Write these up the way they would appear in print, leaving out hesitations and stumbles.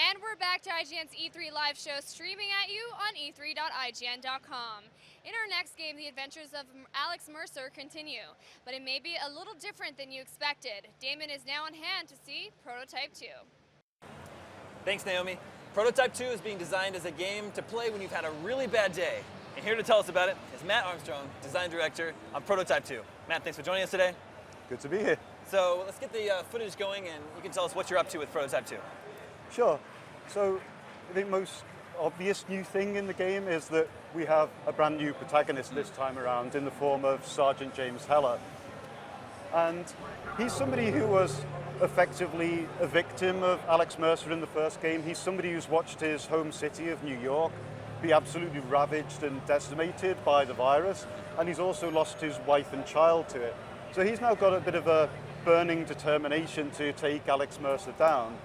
And we're back to IGN's E3 live show, streaming at you on e3.ign.com. In our next game, the adventures of Alex Mercer continue, but it may be a little different than you expected. Damon is now on hand to see Prototype 2. Thanks, Naomi. Prototype 2 is being designed as a game to play when you've had a really bad day. And here to tell us about it is Matt Armstrong, design director on Prototype 2. Matt, thanks for joining us today. Good to be here. So let's get the footage going, and you can tell us what you're up to with Prototype 2. Sure. So the most obvious new thing in the game is that we have a brand new protagonist this time around in the form of Sergeant James Heller. And he's somebody who was effectively a victim of Alex Mercer in the first game. He's somebody who's watched his home city of New York be absolutely ravaged and decimated by the virus, and he's also lost his wife and child to it. So he's now got a bit of a burning determination to take Alex Mercer down.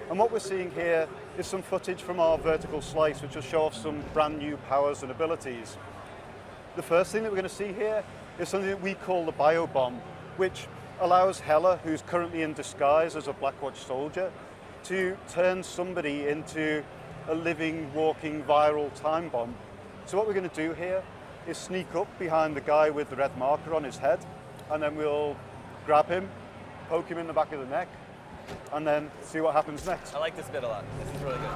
And what we're seeing here is some footage from our vertical slice, which will show off some brand new powers and abilities. The first thing that we're going to see here is something that we call the biobomb, which allows Heller, who's currently in disguise as a Blackwatch soldier, to turn somebody into a living, walking, viral time bomb. So what we're going to do here is sneak up behind the guy with the red marker on his head, and then we'll grab him, poke him in the back of the neck, and then see what happens next. I like this bit a lot. This is really good.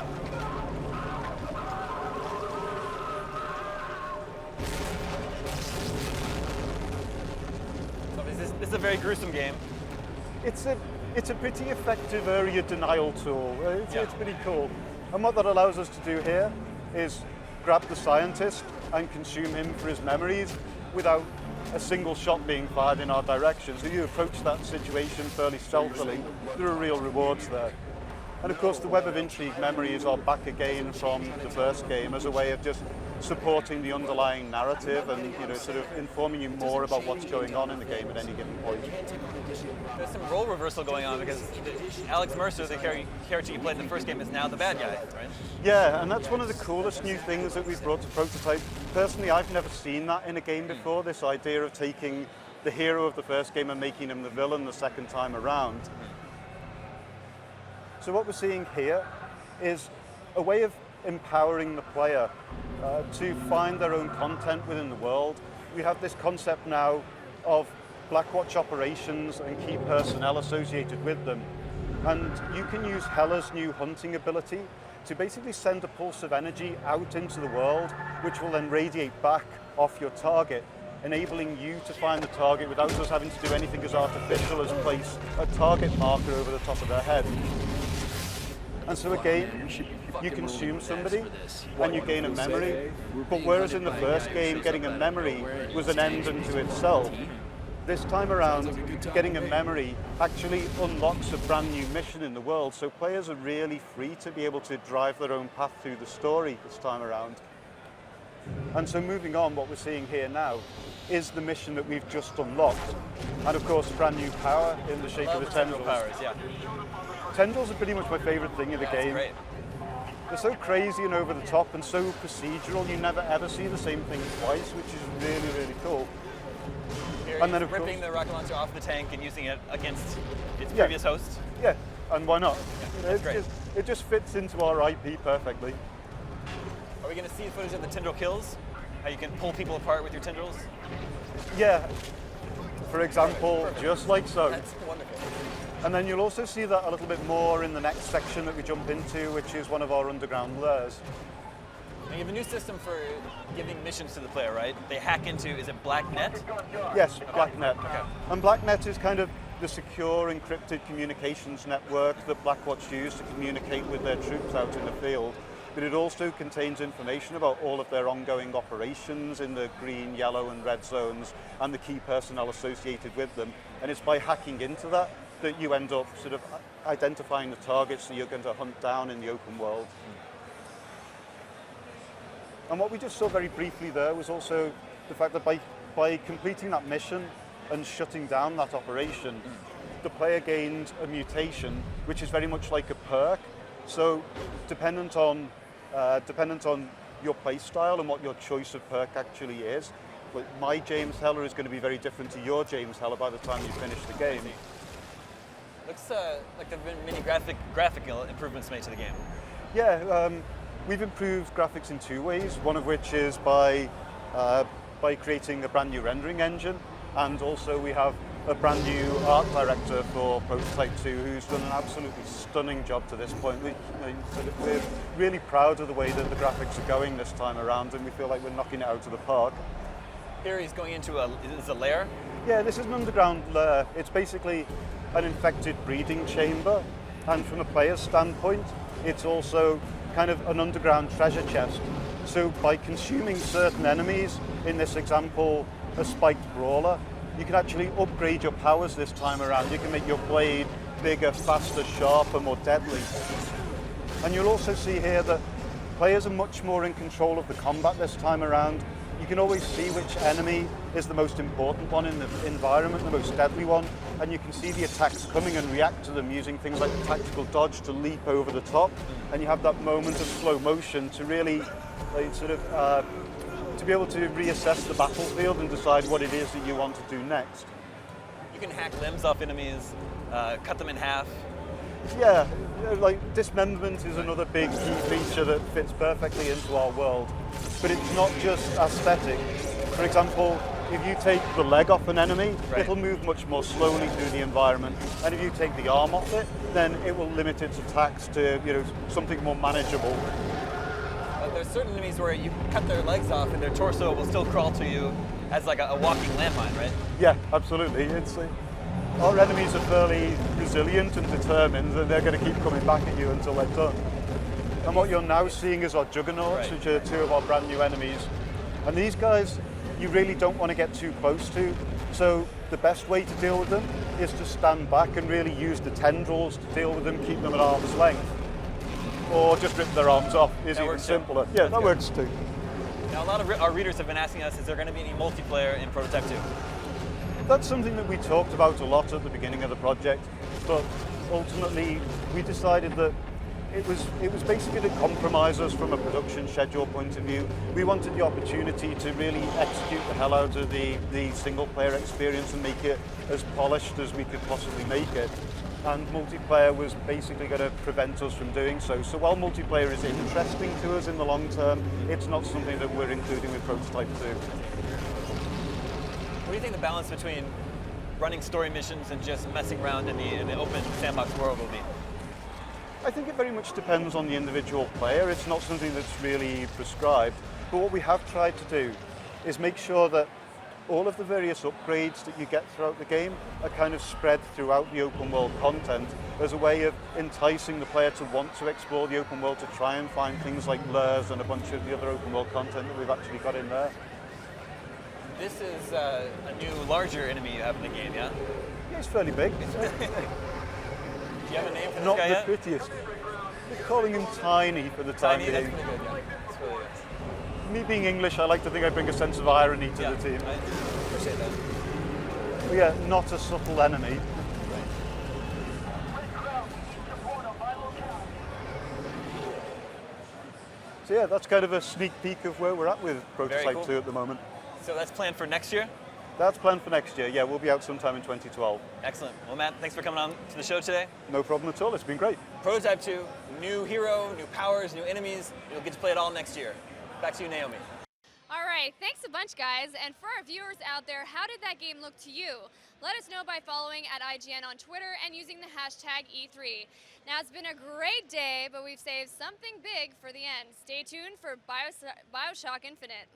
So this is a very gruesome game. It's a pretty effective area denial tool. It's pretty cool. And what that allows us to do here is grab the scientist and consume him for his memories without a single shot being fired in our direction. So you approach that situation fairly stealthily. There are real rewards there. And of course the Web of Intrigue memories are back again from the first game as a way of just supporting the underlying narrative and sort of informing you more about what's going on in the game at any given point. There's some role reversal going on because Alex Mercer, the character you played in the first game, is now the bad guy, right? Yeah, and that's one of the coolest new things that we've brought to Prototype. Personally, I've never seen that in a game before, this idea of taking the hero of the first game and making him the villain the second time around. So what we're seeing here is a way of empowering the player to find their own content within the world. We have this concept now of Blackwatch operations and key personnel associated with them. And you can use Heller's new hunting ability to basically send a pulse of energy out into the world, which will then radiate back off your target, enabling you to find the target without us having to do anything as artificial as place a target marker over the top of their head. And so again, you consume somebody and you gain a memory, but whereas in the first game getting a memory was an end unto itself, this time around getting a memory actually unlocks a brand new mission in the world, so players are really free to be able to drive their own path through the story this time around. And so moving on, what we're seeing here now is the mission that we've just unlocked, and of course brand new power in the shape of a Tendril. Powers, yeah. Tendrils are pretty much my favorite thing in the game. Great. They're so crazy and over the top and so procedural, you never ever see the same thing twice, which is really, really cool. Here And then ripping the rocket launcher off the tank and using it against its previous host. Yeah, and why not? That's great. It just fits into our IP perfectly. Are we going to see footage of the Tendril kills? How you can pull people apart with your tendrils? Yeah, for example, just like so. That's wonderful. And then you'll also see that a little bit more in the next section that we jump into, which is one of our underground lairs. Now you have a new system for giving missions to the player, right? They hack into, is it Blacknet? Yes, Blacknet. Okay. And Blacknet is kind of the secure encrypted communications network that Blackwatch use to communicate with their troops out in the field. But it also contains information about all of their ongoing operations in the green, yellow and red zones and the key personnel associated with them. And it's by hacking into that that you end up sort of identifying the targets that you're going to hunt down in the open world. And what we just saw very briefly there was also the fact that by completing that mission and shutting down that operation, the player gained a mutation, which is very much like a perk. So dependent on your play style and what your choice of perk actually is, but my James Heller is going to be very different to your James Heller by the time you finish the game. Looks like there have been many graphical improvements made to the game. Yeah, we've improved graphics in two ways. One of which is by creating a brand new rendering engine, and also we have a brand new art director for Prototype 2 who's done an absolutely stunning job to this point. We're really proud of the way that the graphics are going this time around, and we feel like we're knocking it out of the park. Here he's going into a lair? Yeah, this is an underground lair. It's basically an infected breeding chamber, and from a player's standpoint, it's also kind of an underground treasure chest. So by consuming certain enemies, in this example, a spiked brawler, you can actually upgrade your powers this time around. You can make your blade bigger, faster, sharper, more deadly. And you'll also see here that players are much more in control of the combat this time around. You can always see which enemy is the most important one in the environment, the most deadly one, and you can see the attacks coming and react to them using things like the tactical dodge to leap over the top, and you have that moment of slow motion to really to be able to reassess the battlefield and decide what it is that you want to do next. You can hack limbs off enemies, cut them in half. Yeah, like dismemberment is another big key feature that fits perfectly into our world. But it's not just aesthetic. For example, if you take the leg off an enemy, it'll move much more slowly through the environment. And if you take the arm off it, then it will limit its attacks to something more manageable. There's certain enemies where you cut their legs off and their torso will still crawl to you as like a walking landmine, right? Yeah, absolutely. Our enemies are fairly resilient and determined, and they're going to keep coming back at you until they're done. And what you're now seeing is our juggernauts, which are two of our brand new enemies. And these guys, you really don't want to get too close to. So the best way to deal with them is to stand back and really use the tendrils to deal with them, keep them at arm's length. Or just rip their arms off is even simpler. Yeah, that works too. Now, a lot of our readers have been asking us, is there going to be any multiplayer in Prototype 2? That's something that we talked about a lot at the beginning of the project, but ultimately we decided that it was basically to compromise us from a production schedule point of view. We wanted the opportunity to really execute the hell out of the single player experience and make it as polished as we could possibly make it. And multiplayer was basically going to prevent us from doing so. So while multiplayer is interesting to us in the long term, it's not something that we're including with Prototype 2. What do you think the balance between running story missions and just messing around in the open sandbox world will be? I think it very much depends on the individual player. It's not something that's really prescribed. But what we have tried to do is make sure that all of the various upgrades that you get throughout the game are kind of spread throughout the open world content as a way of enticing the player to want to explore the open world, to try and find things like lures and a bunch of the other open world content that we've actually got in there. This is a new, larger enemy you have in the game, yeah? Yeah, it's fairly big. Do you have a name for this Not guy the yet? prettiest. We're calling him Tiny for the time Tiny, being. that's pretty good, yeah. That's really good. Me being English, I like to think I bring a sense of irony to the team. I appreciate that. But yeah, not a subtle enemy. So yeah, that's kind of a sneak peek of where we're at with Prototype 2 at the moment. So that's planned for next year? That's planned for next year. Yeah, we'll be out sometime in 2012. Excellent. Well, Matt, thanks for coming on to the show today. No problem at all. It's been great. Prototype 2, new hero, new powers, new enemies. You'll get to play it all next year. Back to you, Naomi. All right, thanks a bunch, guys. And for our viewers out there, how did that game look to you? Let us know by following at IGN on Twitter and using the hashtag E3. Now, it's been a great day, but we've saved something big for the end. Stay tuned for BioShock Infinite.